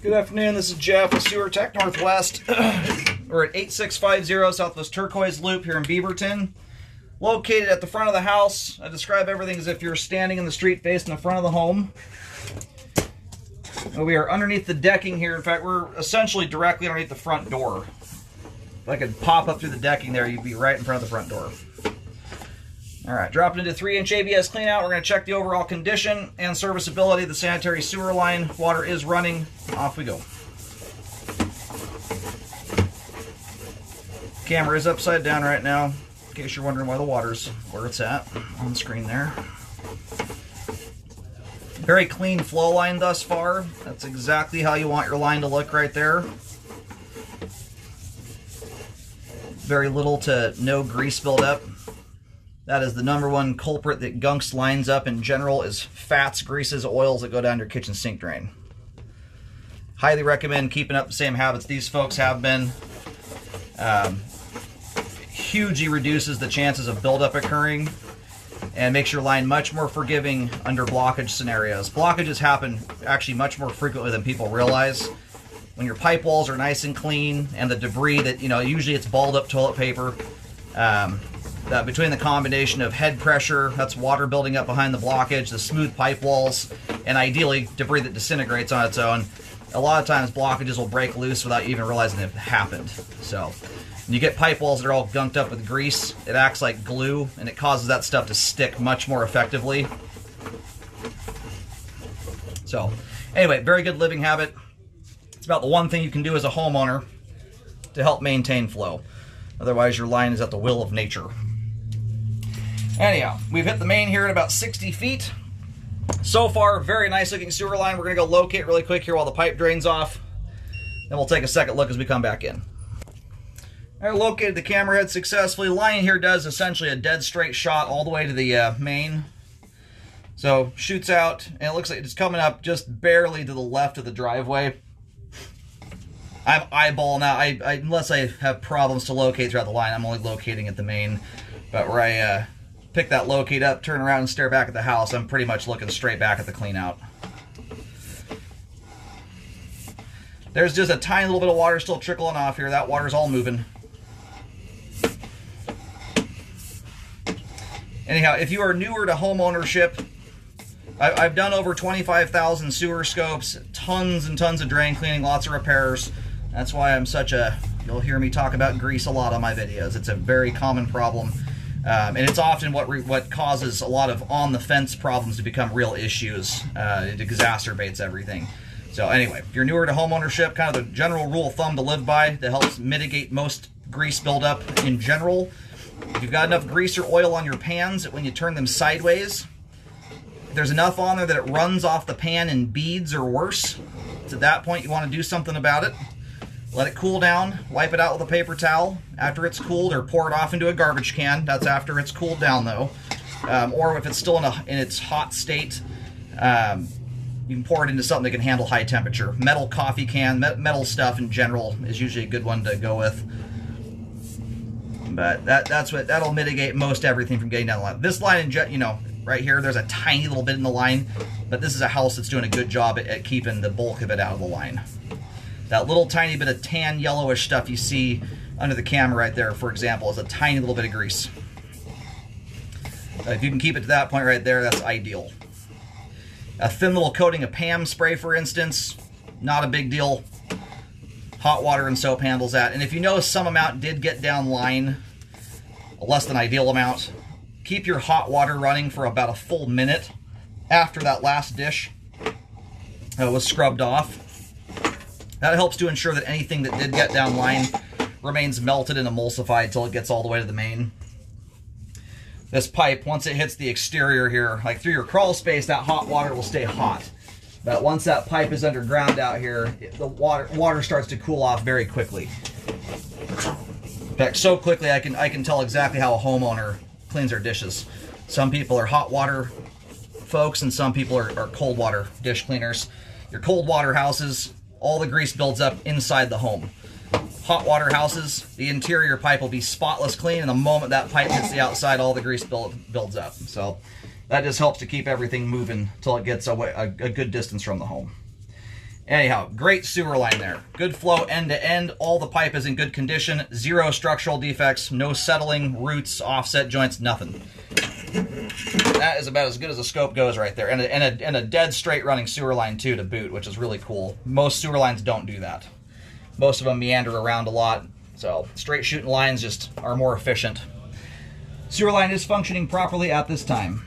Good afternoon, this is Jeff with Sewer Tech Northwest. We're at 8650 Southwest Turquoise Loop here in Beaverton. Located at the front of the house. I describe everything as if you're standing in the street facing the front of the home. We are underneath the decking here. In fact, we're essentially directly underneath the front door. If I could pop up through the decking there, you'd be right in front of the front door. Alright, dropping into 3-inch ABS cleanout. We're going to check the overall condition and serviceability of the sanitary sewer line. Water is running. Off we go. Camera is upside down right now, in case you're wondering why the water's where it's at on the screen there. Very clean flow line thus far. That's exactly how you want your line to look right there. Very little to no grease buildup. That is the number one culprit that gunks lines up in general, is fats, greases, oils that go down your kitchen sink drain. Highly recommend keeping up the same habits these folks have been. Hugely reduces the chances of buildup occurring and makes your line much more forgiving under blockage scenarios. Blockages happen actually much more frequently than people realize. When your pipe walls are nice and clean and the debris that, usually it's balled up toilet paper, that between the combination of head pressure, that's water building up behind the blockage, the smooth pipe walls, and ideally debris that disintegrates on its own, a lot of times blockages will break loose without you even realizing it happened. So when you get pipe walls that are all gunked up with grease, it acts like glue and it causes that stuff to stick much more effectively. So anyway, very good living habit. It's about the one thing you can do as a homeowner to help maintain flow. Otherwise your line is at the will of nature. Anyhow, we've hit the main here at about 60 feet. So far, very nice looking sewer line. We're going to go locate really quick here while the pipe drains off. Then we'll take a second look as we come back in. I located the camera head successfully. Line here does essentially a dead straight shot all the way to the main. So shoots out, and it looks like it's coming up just barely to the left of the driveway. I'm eyeballing now. Unless I have problems to locate throughout the line, I'm only locating at the main. But where I pick that locate up, turn around and stare back at the house, I'm pretty much looking straight back at the clean out. There's just a tiny little bit of water still trickling off here. That water's all moving. Anyhow, if you are newer to home ownership, I've done over 25,000 sewer scopes, tons and tons of drain cleaning, lots of repairs. That's why I'm you'll hear me talk about grease a lot on my videos. It's a very common problem. And it's often what causes a lot of on-the-fence problems to become real issues. It exacerbates everything. So anyway, if you're newer to home ownership, kind of the general rule of thumb to live by that helps mitigate most grease buildup in general. If you've got enough grease or oil on your pans that when you turn them sideways, if there's enough on there that it runs off the pan in beads or worse, it's at that point you want to do something about it. Let it cool down, wipe it out with a paper towel after it's cooled, or pour it off into a garbage can. That's after it's cooled down though. Or if it's still in its hot state, you can pour it into something that can handle high temperature. Metal coffee can, metal stuff in general is usually a good one to go with. But that'll mitigate most everything from getting down the line. This line, right here, there's a tiny little bit in the line, but this is a house that's doing a good job at keeping the bulk of it out of the line. That little tiny bit of tan yellowish stuff you see under the camera right there, for example, is a tiny little bit of grease. If you can keep it to that point right there, that's ideal. A thin little coating of PAM spray, for instance, not a big deal. Hot water and soap handles that. And if you know some amount did get down line, a less than ideal amount, keep your hot water running for about a full minute after that last dish was scrubbed off. That helps to ensure that anything that did get down line remains melted and emulsified until it gets all the way to the main. This pipe, once it hits the exterior here, like through your crawl space, that hot water will stay hot. But once that pipe is underground out here, the water starts to cool off very quickly. In fact, so quickly I can tell exactly how a homeowner cleans their dishes. Some people are hot water folks, and some people are cold water dish cleaners. Your cold water houses, all the grease builds up inside the home. Hot water houses, the interior pipe will be spotless clean, and the moment that pipe hits the outside, all the grease builds up. So that just helps to keep everything moving until it gets a good distance from the home. Anyhow, great sewer line there. Good flow end to end. All the pipe is in good condition. Zero structural defects. No settling, roots, offset joints, nothing. That is about as good as a scope goes right there. And a dead straight running sewer line too to boot, which is really cool. Most sewer lines don't do that. Most of them meander around a lot. So straight shooting lines just are more efficient. Sewer line is functioning properly at this time.